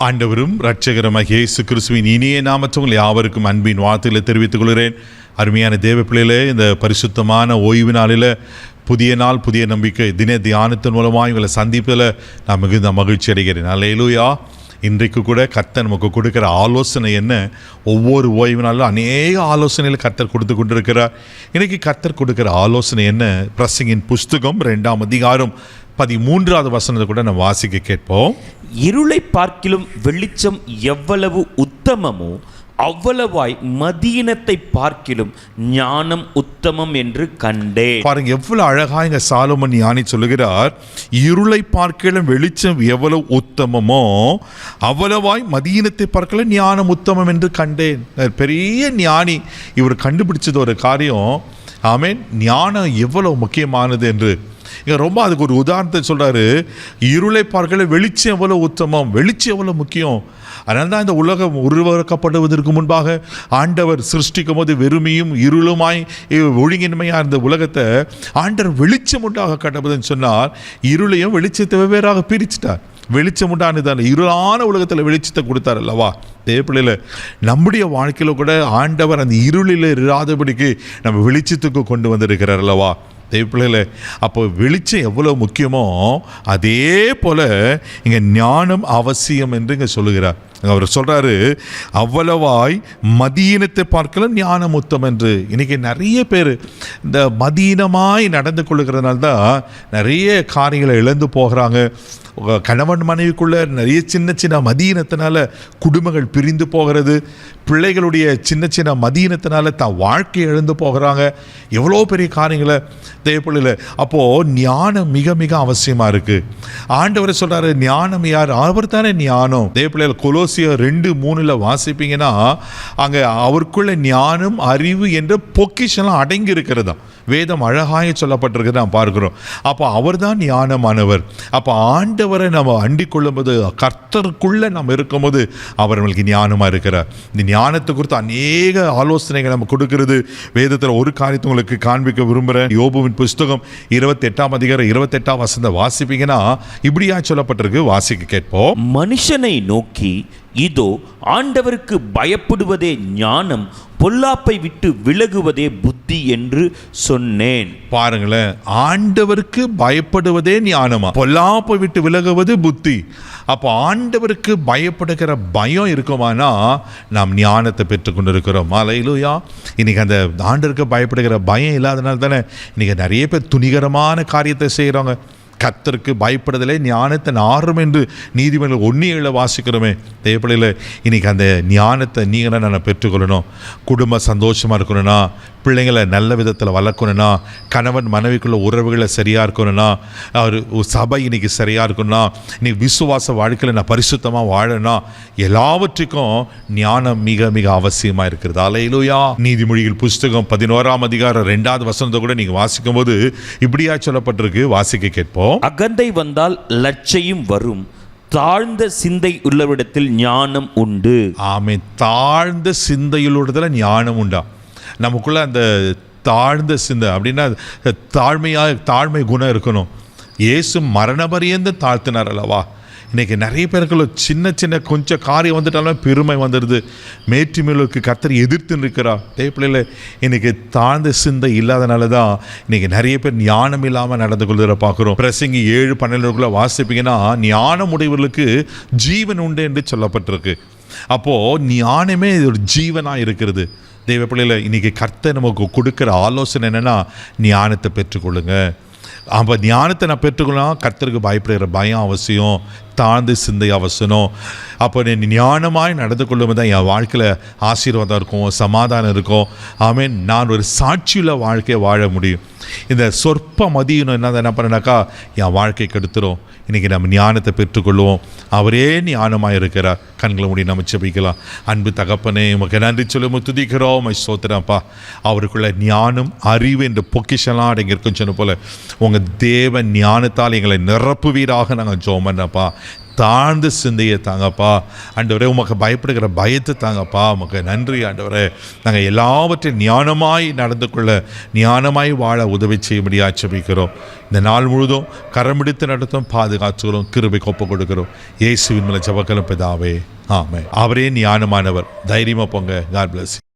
ஆண்டவரும் இரட்சகருமாகிய இயேசு கிறிஸ்துவின் இனிய நாமத்தில் உங்கள் யாவருக்கும் அன்பின் வாழ்த்துக்களை தெரிவித்துக் கொள்கிறேன். அருமையான தேவ பிள்ளைகளே, இந்த பரிசுத்தமான ஓய்வு நாளில் புதிய நாள் புதிய நம்பிக்கை தின தியானத்தின் மூலமாக இவங்களை சந்திப்பில் நான் மிகுந்த மகிழ்ச்சி அடைகிறேன். அல்லேலூயா. இன்றைக்கு கூட கர்த்தர் நமக்கு கொடுக்குற ஆலோசனை என்ன? ஒவ்வொரு ஓய்வு நாளிலும் அநேக ஆலோசனைகள் கர்த்தர் கொடுத்து கொண்டிருக்கிறார். இன்றைக்கி கர்த்தர் கொடுக்குற ஆலோசனை என்ன? பிரசங்கின் புஸ்தகம் 2ஆம் அதிகாரம் 13வது வசனத்தை கூட நம்ம வாசிக்க கேட்போம். இருளை பார்க்கிலும் வெளிச்சம் எவ்வளவு உத்தமமோ அவ்வளவாய் மதீனத்தை பார்க்கிலும் ஞானம் உத்தமம் என்று கண்டே. பாருங்க, எவ்வளவு அழகா இங்க சாலமோன் ஞானி சொல்லுகிறார். இருளை பார்க்கிலும் வெளிச்சம் எவ்வளவு உத்தமமோ அவ்வளவாய் மதீனத்தை பார்க்கல ஞானம் உத்தமம் என்று கண்டேன். பெரிய ஞானி இவர் கண்டுபிடிச்சது ஒரு காரியம். ஆமென். ஞானம் எவ்வளவு முக்கியமானது என்று இங்கே ரொம்ப அதுக்கு ஒரு உதாரணத்தை சொல்கிறாரு. இருளை பார்க்கல வெளிச்சம் எவ்வளோ உத்தமம், வெளிச்சம் எவ்வளோ முக்கியம். அதனால தான் இந்த உலகம் உருவாக்கப்படுவதற்கு முன்பாக ஆண்டவர் சிருஷ்டிக்கும் போது வெறுமையும் இருளுமாய் ஒழுங்கின்மையாக இருந்த உலகத்தை ஆண்டவர் வெளிச்சம் உண்டாக கட்டப்படுதுன்னு சொன்னார். இருளையும் வெளிச்சத்தை வெவ்வேறாக பிரிச்சுட்டார். வெளிச்சம் உண்டானதான இருளான உலகத்தில் வெளிச்சத்தை கொடுத்தார் அல்லவா? தேவப்பிள்ளையில் நம்முடைய வாழ்க்கையில் கூட ஆண்டவர் அந்த இருளில் இராதபடிக்கு நம்ம வெளிச்சத்துக்கு கொண்டு வந்திருக்கிறார் அல்லவா? தேவப்பிள்ளையில் அப்போ வெளிச்சம் எவ்வளோ முக்கியமோ அதே போல் இங்கே ஞானம் அவசியம் என்று இங்கே சொல்லுகிறார். அவர் சொல்கிறாரு, அவ்வளவாய் மதீனத்தை பார்க்கலாம் ஞானம் உத்தம் என்று. இன்றைக்கி நிறைய பேர் இந்த மதீனமாய் நடந்து கொள்ளுகிறதுனால தான் நிறைய காரியங்களை இழந்து போகிறாங்க. கணவன் மனைவிக்குள்ளே நிறைய சின்ன சின்ன மதீனத்தினால குடும்பங்கள் பிரிந்து போகிறது. பிள்ளைகளுடைய சின்ன சின்ன மதீனத்தினால தான் வாழ்க்கை இழந்து போகிறாங்க. எவ்வளோ பெரிய காரியங்களை தேவைப்படல. அப்போது ஞானம் மிக மிக அவசியமாக இருக்குது. ஆண்டவர் சொல்கிறாரு, ஞானம் யார்? அவர் தானே ஞானம். தேவப்பிள்ளைகள் கொலோசியர் 2:3 வாசிப்பீங்கன்னா அங்கே அவருக்குள்ள ஞானம் அறிவு என்ற பொக்கிஷெல்லாம் அடங்கி இருக்கிறதா வேதம் அழகாக சொல்லப்பட்டிருக்கிறது நாம் பார்க்கிறோம். அப்போ அவர் தான் ஞானமானவர். அப்போ ஆண்டவரை நம்ம அண்டிக் கொள்ளும்போது, கர்த்தருக்குள்ளே நம்ம இருக்கும்போது அவர் நம்மளுக்கு ஞானமாக இருக்கிறார். இந்த ஞானத்தை குறித்து அநேக ஆலோசனைகள் நம்ம கொடுக்கிறது. வேதத்தில் ஒரு காரியத்தை உங்களுக்கு காண்பிக்க விரும்புகிறேன். யோபுவின் புஸ்தகம் 28ஆம் அதிகாரம் 28ஆம் வசனத்தை வாசிப்பீங்கன்னா இப்படியா சொல்லப்பட்டிருக்கு. வாசிக்க கேட்போம். மனுஷனை நோக்கி, இதோ ஆண்டவருக்கு பயப்படுவதே ஞானம், பொல்லாப்பை விட்டு விலகுவதே புத்தி என்று சொன்னேன். பாருங்களேன், ஆண்டவருக்கு பயப்படுவதே ஞானமா, பொல்லாப்பை விட்டு விலகுவது புத்தி. அப்போ ஆண்டவருக்கு பயப்படுகிற பயம் இருக்குமானா நாம் ஞானத்தை பெற்றுக்கொண்டிருக்கிறோம். அல்லேலூயா. இன்னைக்கு அந்த ஆண்டவருக்கு பயப்படுகிற பயம் இல்லாதனால தானே இன்னைக்கு நிறைய பேர் துணிகரமான காரியத்தை செய்கிறாங்க. கர்த்தருக்கு பயப்படுதலே ஞானத்தை ஆறும் என்று நீதிமன்றம் 1:7 வாசிக்கிறோமே. தேவப்பிள்ளையில் இன்னைக்கு அந்த ஞானத்தை நீங்கள் நான் பெற்றுக்கொள்ளணும். குடும்பம் சந்தோஷமாக இருக்கணும்னா, பிள்ளைங்களை நல்ல விதத்தில் வளர்க்கணும்னா, கணவன் மனைவிக்குள்ள உறவுகளை சரியாக இருக்கணும்னா, ஒரு சபை இன்னைக்கு சரியாக இருக்கணும்னா, இன்னைக்கு விசுவாச வாழ்க்கையில் நான் பரிசுத்தமாக வாழணும்னா, எல்லாவற்றுக்கும் ஞானம் மிக மிக அவசியமாக இருக்கிறது. அல்லேலூயா. நீதிமொழிகள் புஸ்தகம் 11ஆம் அதிகாரம் 2வது வசனத்தை கூட நீங்கள் வாசிக்கும் போது இப்படியா சொல்லப்பட்டிருக்கு. வாசிக்க கேட்போம். அகந்தை வந்தால் லட்சையும் வரும், தாழ்ந்த சிந்தை உள்ளவரிடத்தில் ஞானம் உண்டு. ஆமென். தாழ்ந்த சிந்தையுள்ளோடத்துல ஞானம் உண்டா? நமக்குள்ள அந்த தாழ்ந்த சிந்தை அப்படின்னா தாழ்மை குணம் இருக்கணும். இயேசு மரணபரியந்த தாழ்த்தினார் அல்லவா? இன்றைக்கி நிறைய பேருக்குள்ள சின்ன சின்ன கொஞ்சம் காரியம் வந்துட்டாலும் பெருமை வந்துடுது. மேற்றுமைகளுக்கு கர்த்தர் எதிர்த்து இருக்கிறா. தேவப்பிள்ளையில் இன்றைக்கி தாழ்ந்த சிந்தை இல்லாதனால தான் இன்றைக்கி நிறைய பேர் ஞானம் இல்லாமல் நடந்து கொள்கிற பார்க்குறோம். பிரசங்கி 7:12 வாசிப்பீங்கன்னா ஞானம் உடையவர்களுக்கு ஜீவன் உண்டு என்று சொல்லப்பட்டிருக்கு. அப்போது ஞானமே ஒரு ஜீவனாக இருக்கிறது. தேவப்பிள்ளையில் இன்றைக்கி கர்த்தர் நமக்கு கொடுக்குற ஆலோசனை என்னென்னா, ஞானத்தை பெற்றுக்கொள்ளுங்க. அப்போ ஞானத்தை நான் பெற்றுக்கொள்ளலாம். கர்த்தருக்கு பயப்படுகிற பயம் அவசியம், தாழ்ந்து சிந்தை அவசியம். அப்போ நீ ஞானமாய் நடந்து கொள்ளும்போது தான் என் வாழ்க்கையில் ஆசீர்வாதம் இருக்கும், சமாதானம் இருக்கும். ஆமென். நான் ஒரு சாட்சியுள்ள வாழ்க்கையை வாழ முடியும். இந்த சொற்ப மதியம் என்ன பண்ணனாக்கா என் வாழ்க்கை கெடுத்துரும். இன்றைக்கி நம்ம ஞானத்தை பெற்றுக்கொள்வோம். அவரே ஞானமாக இருக்கிறார். கண்களை மூடி நம்ம ஜெபிக்கலாம். அன்பு தகப்பனே, உமக்கு நன்றி சொல்லி துதிக்கிறோம், ஸ்தோத்திரம்ப்பா. அவருக்குள்ள ஞானம் அறிவு என்று பொக்கிஷெல்லாம் அடங்கி இருக்குன்னு சொன்ன போல உங்கள் தேவ ஞானத்தால் எங்களை நிரப்புவீராக நாங்கள் ஜெபம் பண்ணப்பா. தாழ்ந்த சிந்தையை தாங்கப்பா. ஆண்டவரே, உமக்கு பயப்படுகிற பயத்தை தாங்கப்பா. உமக்கு நன்றி ஆண்டவரே. நாங்கள் எல்லாவற்றையும் ஞானமாய் நடந்து கொள்ள, ஞானமாய் வாழ உதவி செய்யும்படியாக ஜெபிக்கிறோம். இந்த நாள் முழுதும் கரம்பிடித்து நடத்தும், பாதுகாத்துக்கிறோம், கிருபை கொப்பு கொடுக்கிறோம். இயேசுவின் மேலே ஜெபக்கலும் பிதாவே, ஆமென். அவரே ஞானமானவர். தைரியமாக போங்க. God bless you.